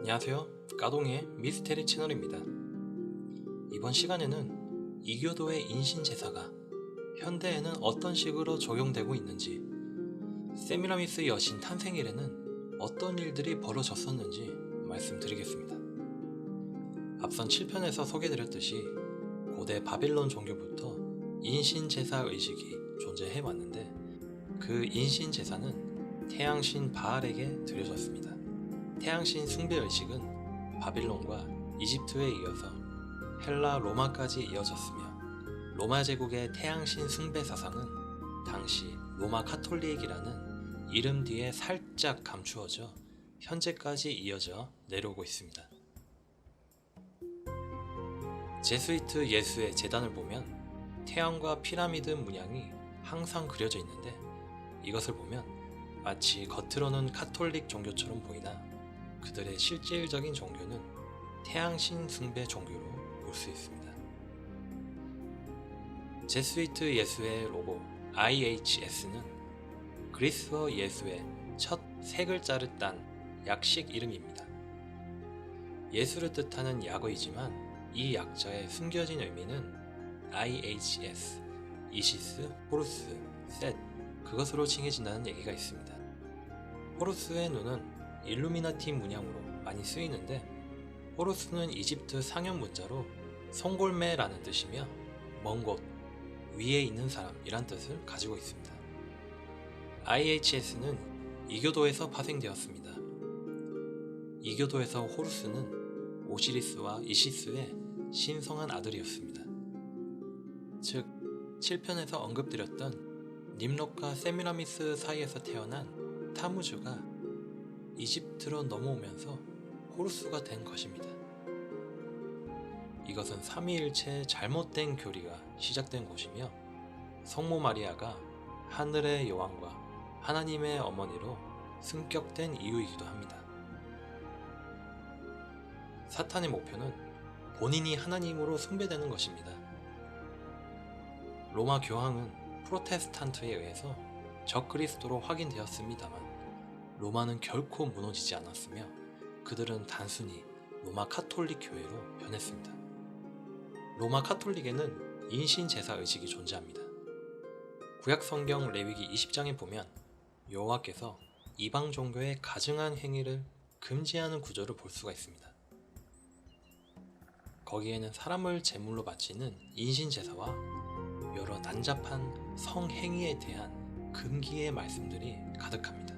안녕하세요. 까동의 미스테리 채널입니다. 이번 시간에는 이교도의 인신제사가 현대에는 어떤 식으로 적용되고 있는지, 세미라미스 여신 탄생일에는 어떤 일들이 벌어졌었는지 말씀드리겠습니다. 앞선 7편에서 소개드렸듯이 고대 바빌론 종교부터 인신제사 의식이 존재해왔는데, 그 인신제사는 태양신 바알에게 드려졌습니다. 태양신 숭배 의식은 바빌론과 이집트에 이어서 헬라 로마까지 이어졌으며, 로마 제국의 태양신 숭배 사상은 당시 로마 카톨릭이라는 이름 뒤에 살짝 감추어져 현재까지 이어져 내려오고 있습니다. 제스위트 예수의 제단을 보면 태양과 피라미드 문양이 항상 그려져 있는데, 이것을 보면 마치 겉으로는 카톨릭 종교처럼 보이나 그들의 실질적인 종교는 태양신 숭배 종교로 볼 수 있습니다. 제스위트 예수의 로고 IHS는 그리스어 예수의 첫 세 글자를 딴 약식 이름입니다. 예수를 뜻하는 약어이지만 이 약자의 숨겨진 의미는 IHS, 이시스, 호루스, 셋, 그것으로 칭해진다는 얘기가 있습니다. 호루스의 눈은 일루미나티 문양으로 많이 쓰이는데, 호루스는 이집트 상형 문자로 송골매라는 뜻이며 먼 곳, 위에 있는 사람이란 뜻을 가지고 있습니다. IHS는 이교도에서 파생되었습니다. 이교도에서 호루스는 오시리스와 이시스의 신성한 아들이었습니다. 즉, 7편에서 언급드렸던 님롯과 세미라미스 사이에서 태어난 타무즈가 이집트로 넘어오면서 호루스가 된 것입니다. 이것은 삼위일체의 잘못된 교리가 시작된 곳이며, 성모 마리아가 하늘의 여왕과 하나님의 어머니로 승격된 이유이기도 합니다. 사탄의 목표는 본인이 하나님으로 숭배되는 것입니다. 로마 교황은 프로테스탄트에 의해서 적그리스도로 확인되었습니다만, 로마는 결코 무너지지 않았으며 그들은 단순히 로마 카톨릭 교회로 변했습니다. 로마 카톨릭에는 인신제사 의식이 존재합니다. 구약성경 레위기 20장에 보면 여호와께서 이방 종교의 가증한 행위를 금지하는 구절을 볼 수가 있습니다. 거기에는 사람을 제물로 바치는 인신제사와 여러 난잡한 성행위에 대한 금기의 말씀들이 가득합니다.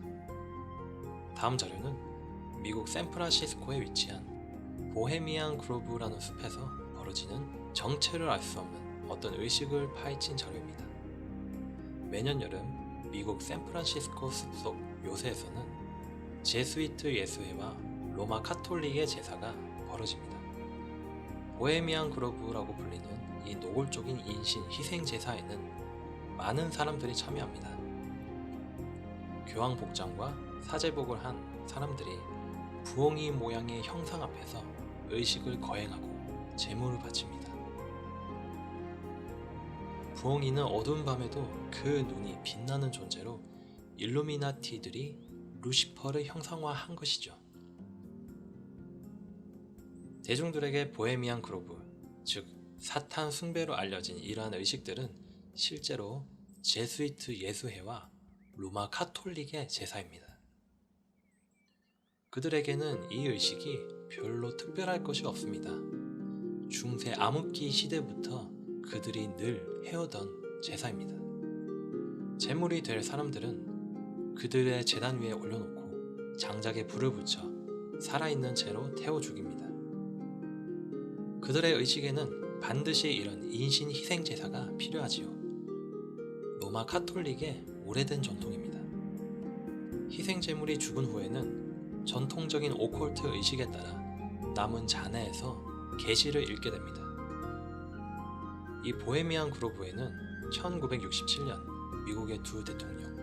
다음 자료는 미국 샌프란시스코에 위치한 보헤미안 그로브라는 숲에서 벌어지는 정체를 알 수 없는 어떤 의식을 파헤친 자료입니다. 매년 여름 미국 샌프란시스코 숲속 요새에서는 제스위트 예수회와 로마 카톨릭의 제사가 벌어집니다. 보헤미안 그로브라고 불리는 이 노골적인 인신 희생 제사에는 많은 사람들이 참여합니다. 교황 복장과 사제복을 한 사람들이 부엉이 모양의 형상 앞에서 의식을 거행하고 제물을 바칩니다. 부엉이는 어두운 밤에도 그 눈이 빛나는 존재로 일루미나티들이 루시퍼를 형상화한 것이죠. 대중들에게 보헤미안 그로브, 즉 사탄 숭배로 알려진 이러한 의식들은 실제로 제스위트 예수회와 로마 카톨릭의 제사입니다. 그들에게는 이 의식이 별로 특별할 것이 없습니다. 중세 암흑기 시대부터 그들이 늘 해오던 제사입니다. 제물이 될 사람들은 그들의 제단 위에 올려놓고 장작에 불을 붙여 살아있는 채로 태워 죽입니다. 그들의 의식에는 반드시 이런 인신 희생 제사가 필요하지요. 로마 카톨릭의 오래된 전통입니다. 희생 제물이 죽은 후에는 전통적인 오컬트 의식에 따라 남은 잔해에서 계시를 읽게 됩니다. 이 보헤미안 그로브에는 1967년 미국의 두 대통령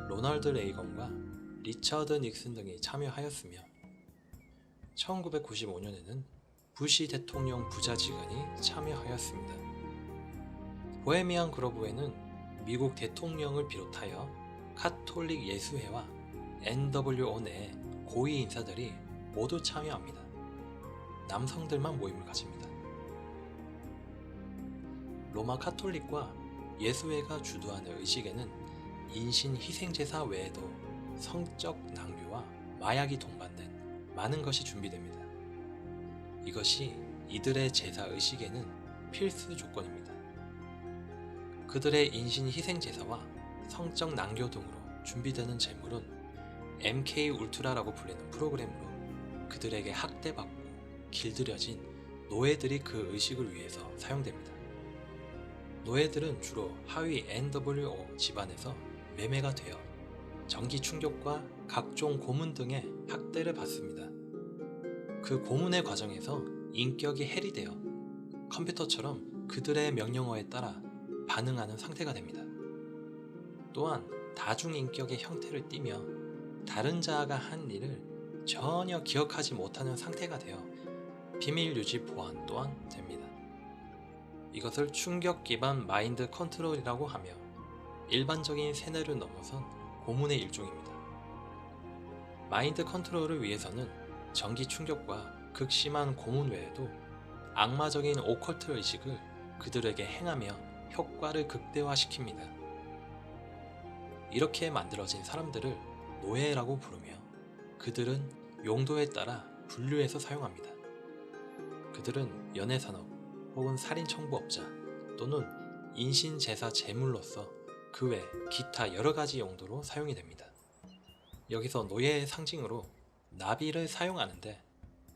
로널드 레이건과 리처드 닉슨 등이 참여하였으며, 1995년에는 부시 대통령 부자지간이 참여하였습니다. 보헤미안 그로브에는 미국 대통령을 비롯하여 카톨릭 예수회와 NWO 내 고위 인사들이 모두 참여합니다. 남성들만 모임을 가집니다. 로마 카톨릭과 예수회가 주도하는 의식에는 인신 희생제사 외에도 성적 낭비와 마약이 동반된 많은 것이 준비됩니다. 이것이 이들의 제사 의식에는 필수 조건입니다. 그들의 인신 희생제사와 성적 낭교 등으로 준비되는 제물은 MK 울트라라고 불리는 프로그램으로 그들에게 학대받고 길들여진 노예들이 그 의식을 위해서 사용됩니다. 노예들은 주로 하위 NWO 집안에서 매매가 되어 전기 충격과 각종 고문 등의 학대를 받습니다. 그 고문의 과정에서 인격이 해리되어 컴퓨터처럼 그들의 명령어에 따라 반응하는 상태가 됩니다. 또한 다중인격의 형태를 띠며 다른 자아가 한 일을 전혀 기억하지 못하는 상태가 되어 비밀 유지 보안 또한 됩니다. 이것을 충격 기반 마인드 컨트롤이라고 하며 일반적인 세뇌를 넘어선 고문의 일종입니다. 마인드 컨트롤을 위해서는 전기 충격과 극심한 고문 외에도 악마적인 오컬트 의식을 그들에게 행하며 효과를 극대화시킵니다. 이렇게 만들어진 사람들을 노예라고 부르며 그들은 용도에 따라 분류해서 사용합니다. 그들은 연애산업 혹은 살인청부업자 또는 인신제사 제물로서 그 외 기타 여러가지 용도로 사용이 됩니다. 여기서 노예의 상징으로 나비를 사용하는데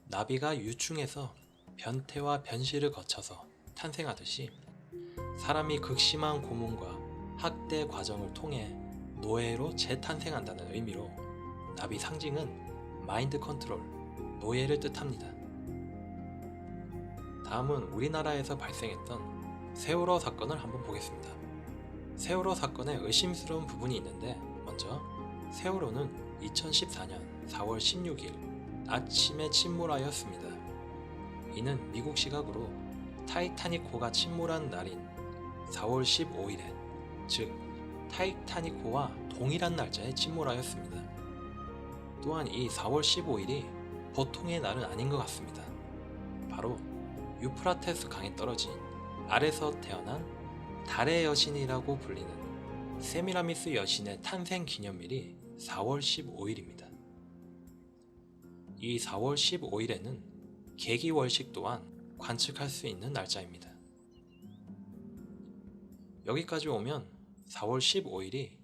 나비가 유충해서 변태와 변실을 거쳐서 탄생하듯이 사람이 극심한 고문과 학대 과정을 통해 노예로 재탄생한다는 의미로 나비 상징은 마인드 컨트롤, 노예를 뜻합니다. 다음은 우리나라에서 발생했던 세월호 사건을 한번 보겠습니다. 세월호 사건에 의심스러운 부분이 있는데 먼저 세월호는 2014년 4월 16일 아침에 침몰하였습니다. 이는 미국 시각으로 타이타닉호가 침몰한 날인 4월 15일에 즉 타이타닉호와 동일한 날짜에 침몰하였습니다. 또한 이 4월 15일이 보통의 날은 아닌 것 같습니다. 바로 유프라테스 강에 떨어진 알에서 태어난 달의 여신이라고 불리는 세미라미스 여신의 탄생 기념일이 4월 15일입니다. 이 4월 15일에는 계기월식 또한 관측할 수 있는 날짜입니다. 여기까지 오면 4월 15일이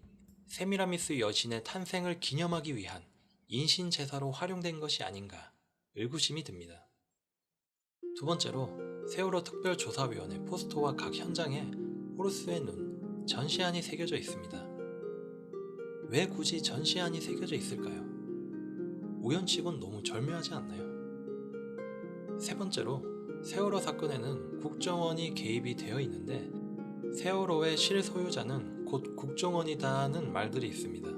세미라미스 여신의 탄생을 기념하기 위한 인신제사로 활용된 것이 아닌가 의구심이 듭니다. 두 번째로 세월호 특별조사위원회 포스터와 각 현장에 호루스의 눈, 전시안이 새겨져 있습니다. 왜 굳이 전시안이 새겨져 있을까요? 우연치곤 너무 절묘하지 않나요? 세 번째로 세월호 사건에는 국정원이 개입이 되어 있는데 세월호의 실소유자는 곧 국정원이다는 말들이 있습니다.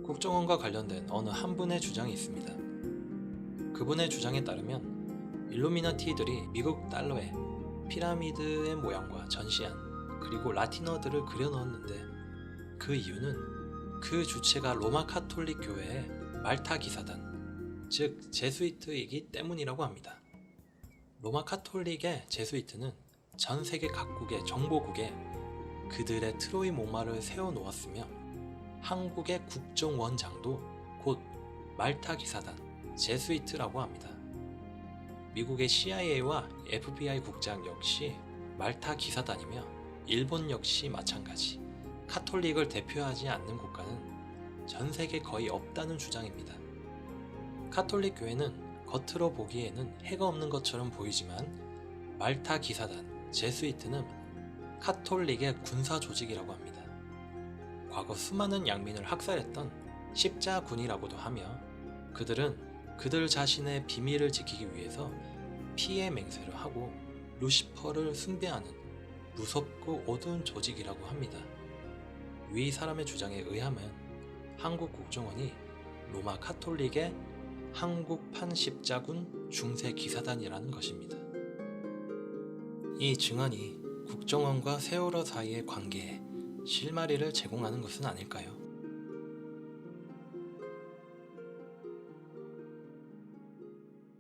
국정원과 관련된 어느 한 분의 주장이 있습니다. 그분의 주장에 따르면 일루미나티들이 미국 달러에 피라미드의 모양과 전시안 그리고 라틴어들을 그려 넣었는데 그 이유는 그 주체가 로마 카톨릭 교회의 말타 기사단, 즉 제수이트이기 때문이라고 합니다. 로마 카톨릭의 제수이트는 전 세계 각국의 정보국에 그들의 트로이 모마를 세워 놓았으며 한국의 국정원장도 곧 말타 기사단, 제수이트라고 합니다. 미국의 CIA와 FBI 국장 역시 말타 기사단이며 일본 역시 마찬가지 카톨릭을 대표하지 않는 국가는 전 세계 거의 없다는 주장입니다. 카톨릭 교회는 겉으로 보기에는 해가 없는 것처럼 보이지만 말타 기사단, 제수이트는 카톨릭의 군사 조직이라고 합니다. 과거 수많은 양민을 학살했던 십자군이라고도 하며 그들은 그들 자신의 비밀을 지키기 위해서 피해 맹세를 하고 루시퍼를 숭배하는 무섭고 어두운 조직이라고 합니다. 위 사람의 주장에 의하면 한국 국정원이 로마 카톨릭의 한국판 십자군 중세 기사단이라는 것입니다. 이 증언이 국정원과 세월호 사이의 관계에 실마리를 제공하는 것은 아닐까요?